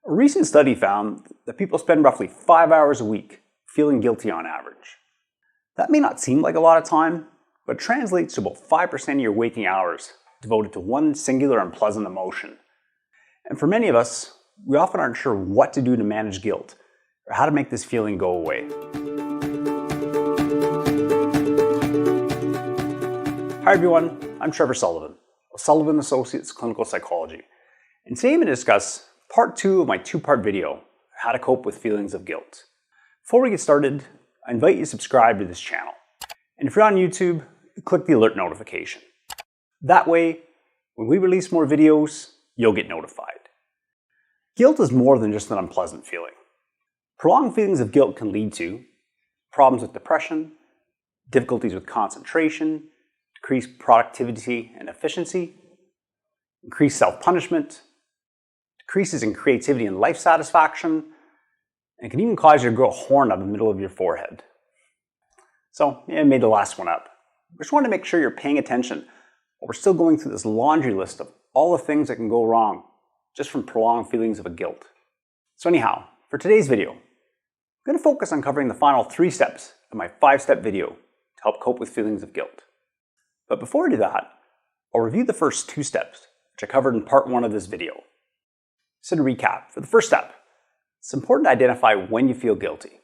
A recent study found that people spend roughly 5 hours a week feeling guilty on average. That may not seem like a lot of time, but it translates to about 5% of your waking hours devoted to one singular unpleasant emotion. And for many of us, we often aren't sure what to do to manage guilt or how to make this feeling go away. Hi everyone, I'm Trevor Sullivan of Sullivan Associates Clinical Psychology, and today I'm going to discuss part 2 of my 2-part video, How to Cope with Feelings of Guilt. Before we get started, I invite you to subscribe to this channel, and if you're on YouTube, click the alert notification. That way, when we release more videos, you'll get notified. Guilt is more than just an unpleasant feeling. Prolonged feelings of guilt can lead to problems with depression, difficulties with concentration, decreased productivity and efficiency, increased self-punishment, decreases in creativity and life satisfaction, and can even cause you to grow a horn out of the middle of your forehead. So, I made the last one up. I just want to make sure you're paying attention while we're still going through this laundry list of all the things that can go wrong just from prolonged feelings of guilt. So anyhow, for today's video, I'm going to focus on covering the final 3 steps of my 5-step video to help cope with feelings of guilt. But before I do that, I'll review the first 2 steps, which I covered in part 1 of this video. So to recap, for the first step, it's important to identify when you feel guilty.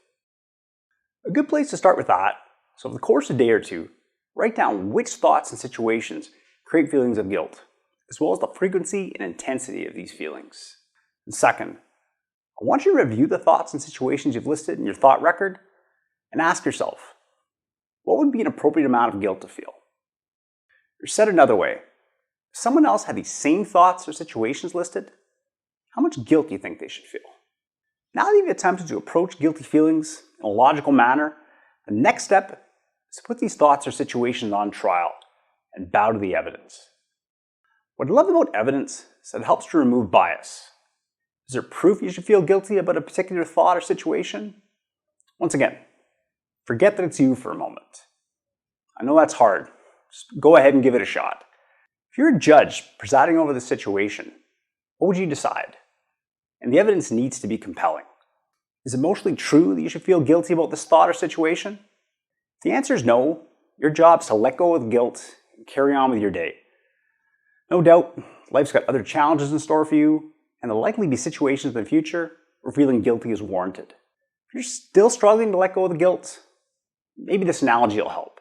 A good place to start with that, so over the course of a day or 2, write down which thoughts and situations create feelings of guilt, as well as the frequency and intensity of these feelings. And second, I want you to review the thoughts and situations you've listed in your thought record and ask yourself, what would be an appropriate amount of guilt to feel? Or said another way, if someone else had these same thoughts or situations listed, how much guilt do you think they should feel? Now that you've attempted to approach guilty feelings in a logical manner, the next step is to put these thoughts or situations on trial and bow to the evidence. What I love about evidence is that it helps to remove bias. Is there proof you should feel guilty about a particular thought or situation? Once again, forget that it's you for a moment. I know that's hard. Just go ahead and give it a shot. If you're a judge presiding over the situation, what would you decide? And the evidence needs to be compelling. Is it mostly true that you should feel guilty about this thought or situation? If the answer is no, your job is to let go of the guilt and carry on with your day. No doubt, life's got other challenges in store for you, and there'll likely be situations in the future where feeling guilty is warranted. If you're still struggling to let go of the guilt, maybe this analogy will help.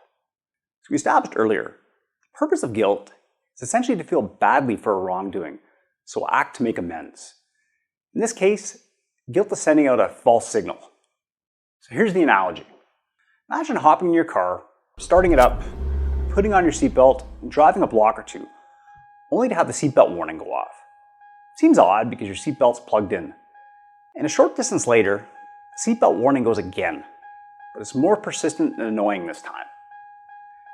As we established earlier, the purpose of guilt is essentially to feel badly for a wrongdoing, so act to make amends. In this case, guilt is sending out a false signal. So here's the analogy. Imagine hopping in your car, starting it up, putting on your seatbelt, and driving a block or 2, only to have the seatbelt warning go off. Seems odd because your seatbelt's plugged in. And a short distance later, the seatbelt warning goes again, but it's more persistent and annoying this time.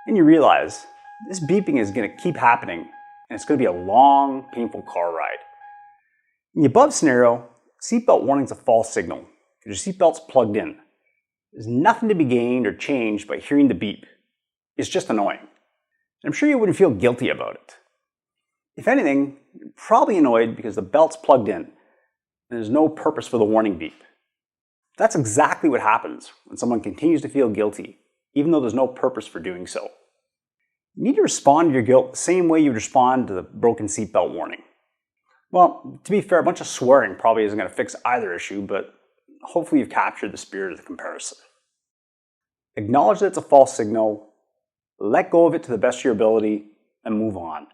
And you realize this beeping is going to keep happening, and it's going to be a long, painful car ride. In the above scenario, seatbelt warning is a false signal because your seatbelt's plugged in. There's nothing to be gained or changed by hearing the beep. It's just annoying. And I'm sure you wouldn't feel guilty about it. If anything, you're probably annoyed because the belt's plugged in and there's no purpose for the warning beep. That's exactly what happens when someone continues to feel guilty, even though there's no purpose for doing so. You need to respond to your guilt the same way you would respond to the broken seatbelt warning. Well, to be fair, a bunch of swearing probably isn't going to fix either issue, but hopefully you've captured the spirit of the comparison. Acknowledge that it's a false signal, let go of it to the best of your ability, and move on.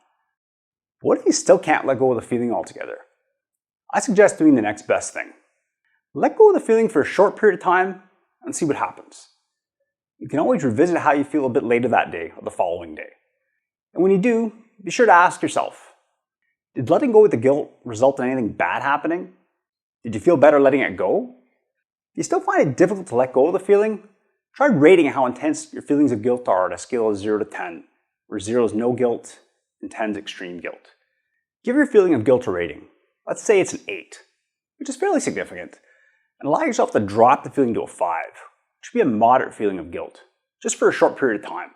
What if you still can't let go of the feeling altogether? I suggest doing the next best thing. Let go of the feeling for a short period of time and see what happens. You can always revisit how you feel a bit later that day or the following day. And when you do, be sure to ask yourself, did letting go of the guilt result in anything bad happening? Did you feel better letting it go? If you still find it difficult to let go of the feeling, try rating how intense your feelings of guilt are on a scale of 0 to 10, where 0 is no guilt and 10 is extreme guilt. Give your feeling of guilt a rating. Let's say it's an 8, which is fairly significant, and allow yourself to drop the feeling to a 5, which would be a moderate feeling of guilt, just for a short period of time.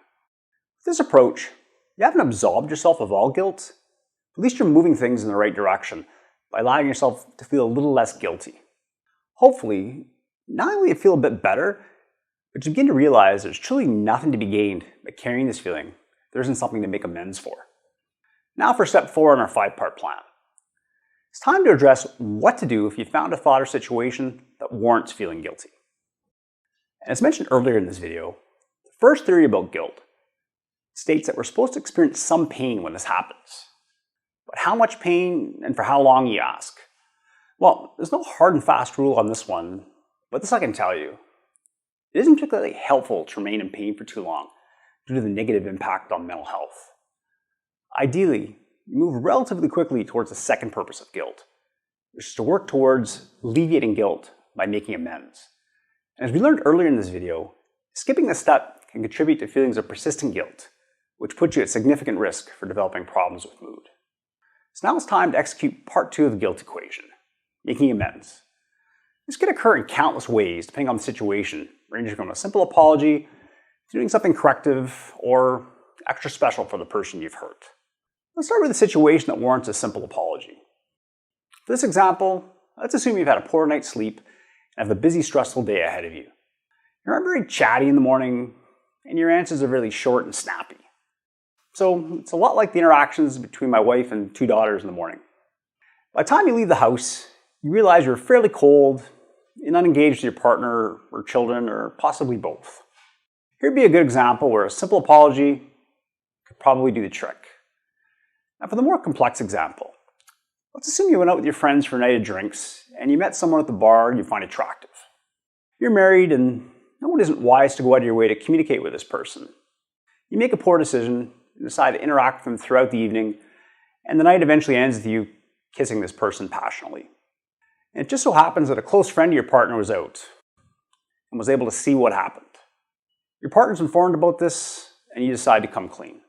With this approach, you haven't absolved yourself of all guilt. At least you're moving things in the right direction by allowing yourself to feel a little less guilty. Hopefully, not only will you feel a bit better, but you begin to realize there's truly nothing to be gained by carrying this feeling. There isn't something to make amends for. Now for step 4 in our 5-part plan. It's time to address what to do if you found a thought or situation that warrants feeling guilty. And as mentioned earlier in this video, the first theory about guilt states that we're supposed to experience some pain when this happens. But how much pain and for how long, you ask? Well, there's no hard and fast rule on this one, but this I can tell you. It isn't particularly helpful to remain in pain for too long due to the negative impact on mental health. Ideally, you move relatively quickly towards the second purpose of guilt, which is to work towards alleviating guilt by making amends. And as we learned earlier in this video, skipping this step can contribute to feelings of persistent guilt, which puts you at significant risk for developing problems with mood. So now it's time to execute part 2 of the guilt equation, making amends. This can occur in countless ways depending on the situation, ranging from a simple apology to doing something corrective or extra special for the person you've hurt. Let's start with a situation that warrants a simple apology. For this example, let's assume you've had a poor night's sleep and have a busy, stressful day ahead of you. You're very chatty in the morning, and your answers are really short and snappy. So it's a lot like the interactions between my wife and 2 daughters in the morning. By the time you leave the house, you realize you're fairly cold and unengaged with your partner or children, or possibly both. Here'd be a good example where a simple apology could probably do the trick. Now for the more complex example, let's assume you went out with your friends for a night of drinks and you met someone at the bar you find attractive. You're married and no, it isn't wise to go out of your way to communicate with this person. You make a poor decision and decide to interact with them throughout the evening, and the night eventually ends with you kissing this person passionately. And it just so happens that a close friend of your partner was out and was able to see what happened. Your partner's informed about this and you decide to come clean.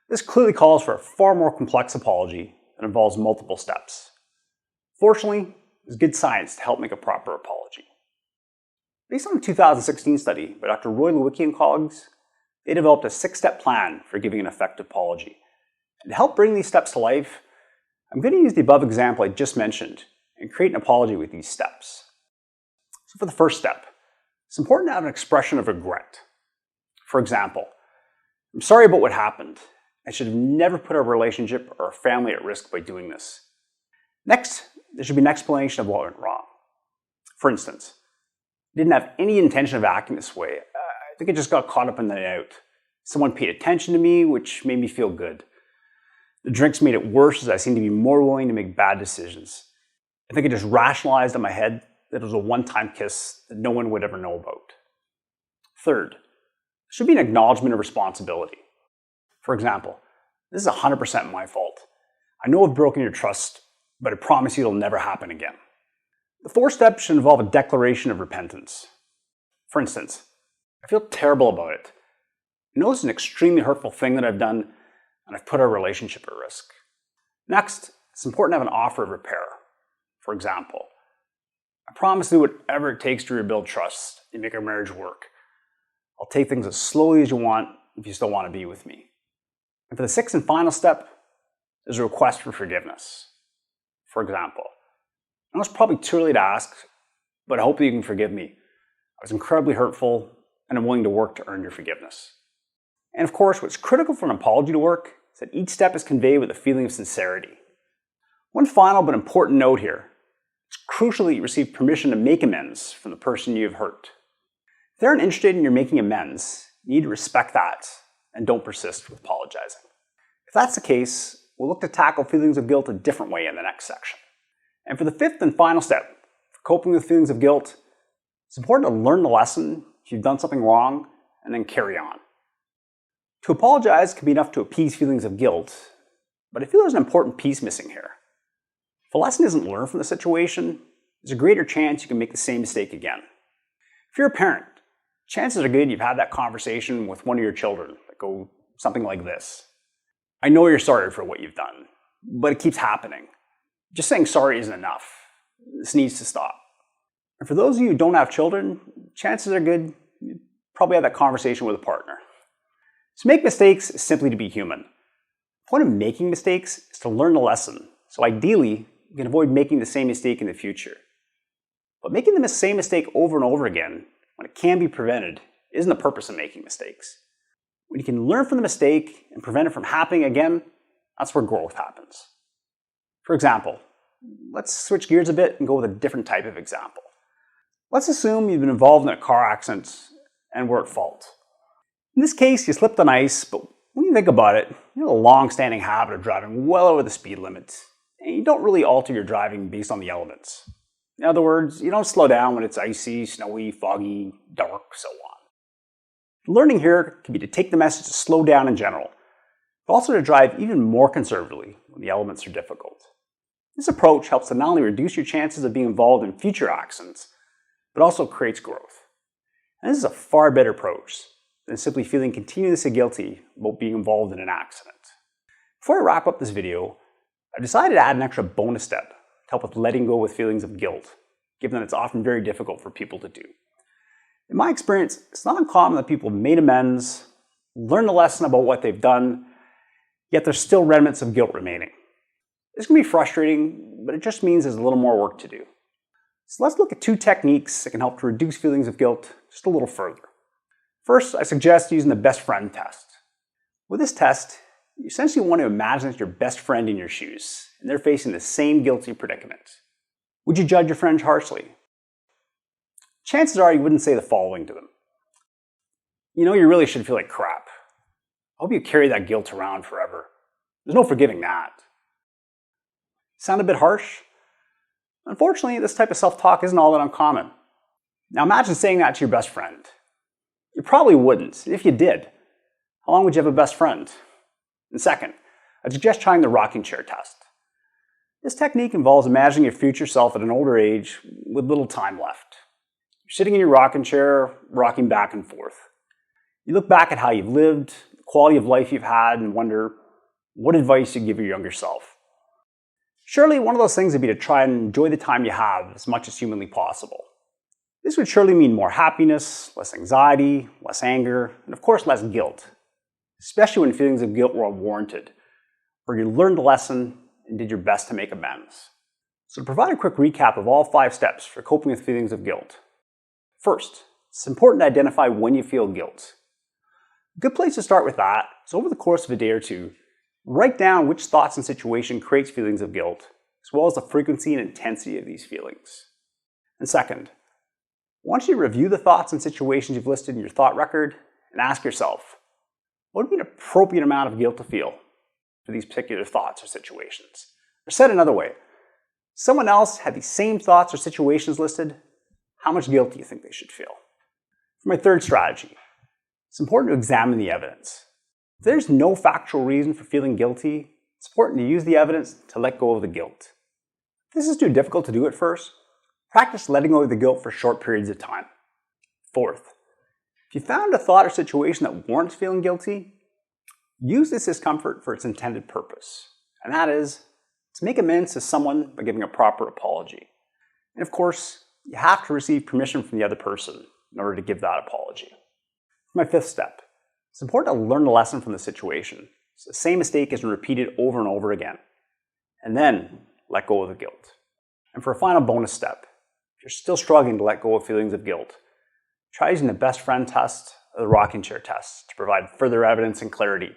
This clearly calls for a far more complex apology that involves multiple steps. Fortunately, there's good science to help make a proper apology. Based on a 2016 study by Dr. Roy Lewicki and colleagues, they developed a 6-step plan for giving an effective apology. And to help bring these steps to life, I'm going to use the above example I just mentioned and create an apology with these steps. So for the first step, it's important to have an expression of regret. For example, I'm sorry about what happened. I should have never put our relationship or our family at risk by doing this. Next, there should be an explanation of what went wrong. For instance, I didn't have any intention of acting this way. I think I just got caught up in the night out. Someone paid attention to me, which made me feel good. The drinks made it worse as I seemed to be more willing to make bad decisions. I think I just rationalized in my head that it was a one-time kiss that no one would ever know about. Third, there should be an acknowledgement of responsibility. For example, this is 100% my fault. I know I've broken your trust, but I promise you it'll never happen again. The fourth step should involve a declaration of repentance. For instance, I feel terrible about it. I know it's an extremely hurtful thing that I've done, and I've put our relationship at risk. Next, it's important to have an offer of repair. For example, I promise to do whatever it takes to rebuild trust and make our marriage work. I'll take things as slowly as you want if you still want to be with me. And for the sixth and final step, there's a request for forgiveness. For example, I know it's probably too early to ask, but I hope that you can forgive me. I was incredibly hurtful, and I'm willing to work to earn your forgiveness. And of course, what's critical for an apology to work is that each step is conveyed with a feeling of sincerity. One final but important note here. It's crucial that you receive permission to make amends from the person you have hurt. If they aren't interested in your making amends, you need to respect that and don't persist with apologizing. If that's the case, we'll look to tackle feelings of guilt a different way in the next section. And for the fifth and final step, for coping with feelings of guilt, it's important to learn the lesson if you've done something wrong and then carry on. To apologize can be enough to appease feelings of guilt, but I feel there's an important piece missing here. If a lesson isn't learned from the situation, there's a greater chance you can make the same mistake again. If you're a parent, chances are good you've had that conversation with one of your children that go something like this. I know you're sorry for what you've done, but it keeps happening. Just saying sorry isn't enough. This needs to stop. And for those of you who don't have children, chances are good you probably had that conversation with a partner. To make mistakes is simply to be human. The point of making mistakes is to learn the lesson. So ideally, you can avoid making the same mistake in the future. But making the same mistake over and over again, when it can be prevented, isn't the purpose of making mistakes. When you can learn from the mistake and prevent it from happening again, that's where growth happens. For example, let's switch gears a bit and go with a different type of example. Let's assume you've been involved in a car accident and were at fault. In this case, you slipped on ice, but when you think about it, you have a long-standing habit of driving well over the speed limit, and you don't really alter your driving based on the elements. In other words, you don't slow down when it's icy, snowy, foggy, dark, so on. The learning here can be to take the message to slow down in general, but also to drive even more conservatively when the elements are difficult. This approach helps to not only reduce your chances of being involved in future accidents, but also creates growth. And this is a far better approach than simply feeling continuously guilty about being involved in an accident. Before I wrap up this video, I've decided to add an extra bonus step to help with letting go with feelings of guilt, given that it's often very difficult for people to do. In my experience, it's not uncommon that people have made amends, learned a lesson about what they've done, yet there's still remnants of guilt remaining. This can be frustrating, but it just means there's a little more work to do. So let's look at 2 techniques that can help to reduce feelings of guilt just a little further. First, I suggest using the best friend test. With this test, you essentially want to imagine it's your best friend in your shoes, and they're facing the same guilty predicament. Would you judge your friend harshly? Chances are you wouldn't say the following to them. You know, you really should feel like crap. I hope you carry that guilt around forever. There's no forgiving that. Sound a bit harsh? Unfortunately, this type of self-talk isn't all that uncommon. Now imagine saying that to your best friend. You probably wouldn't. If you did, how long would you have a best friend? And second, I suggest trying the rocking chair test. This technique involves imagining your future self at an older age with little time left. You're sitting in your rocking chair, rocking back and forth. You look back at how you've lived, the quality of life you've had, and wonder what advice you'd give your younger self. Surely one of those things would be to try and enjoy the time you have as much as humanly possible. This would surely mean more happiness, less anxiety, less anger, and of course less guilt, especially when feelings of guilt were unwarranted, or you learned the lesson and did your best to make amends. So to provide a quick recap of all 5 steps for coping with feelings of guilt. First, it's important to identify when you feel guilt. A good place to start with that is over the course of a day or two, write down which thoughts and situation creates feelings of guilt, as well as the frequency and intensity of these feelings. And second, I want you to review the thoughts and situations you've listed in your thought record and ask yourself, what would be an appropriate amount of guilt to feel for these particular thoughts or situations? Or said another way, someone else had these same thoughts or situations listed, how much guilt do you think they should feel? For my third strategy, it's important to examine the evidence. If there's no factual reason for feeling guilty, it's important to use the evidence to let go of the guilt. If this is too difficult to do at first, practice letting go of the guilt for short periods of time. Fourth, if you found a thought or situation that warrants feeling guilty, use this discomfort for its intended purpose, and that is to make amends to someone by giving a proper apology. And of course, you have to receive permission from the other person in order to give that apology. For my 5th step, it's important to learn the lesson from the situation, so the same mistake isn't repeated over and over again, and then let go of the guilt. And for a final bonus step, if you're still struggling to let go of feelings of guilt, try using the best friend test or the rocking chair test to provide further evidence and clarity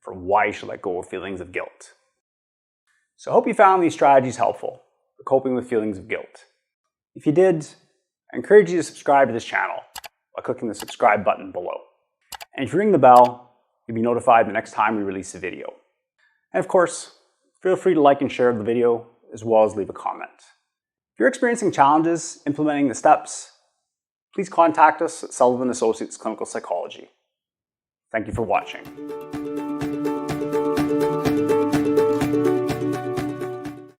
for why you should let go of feelings of guilt. So I hope you found these strategies helpful for coping with feelings of guilt. If you did, I encourage you to subscribe to this channel by clicking the subscribe button below. And if you ring the bell, you'll be notified the next time we release a video. And of course, feel free to like and share the video, as well as leave a comment. If you're experiencing challenges implementing the steps, please contact us at Sullivan Associates Clinical Psychology. Thank you for watching.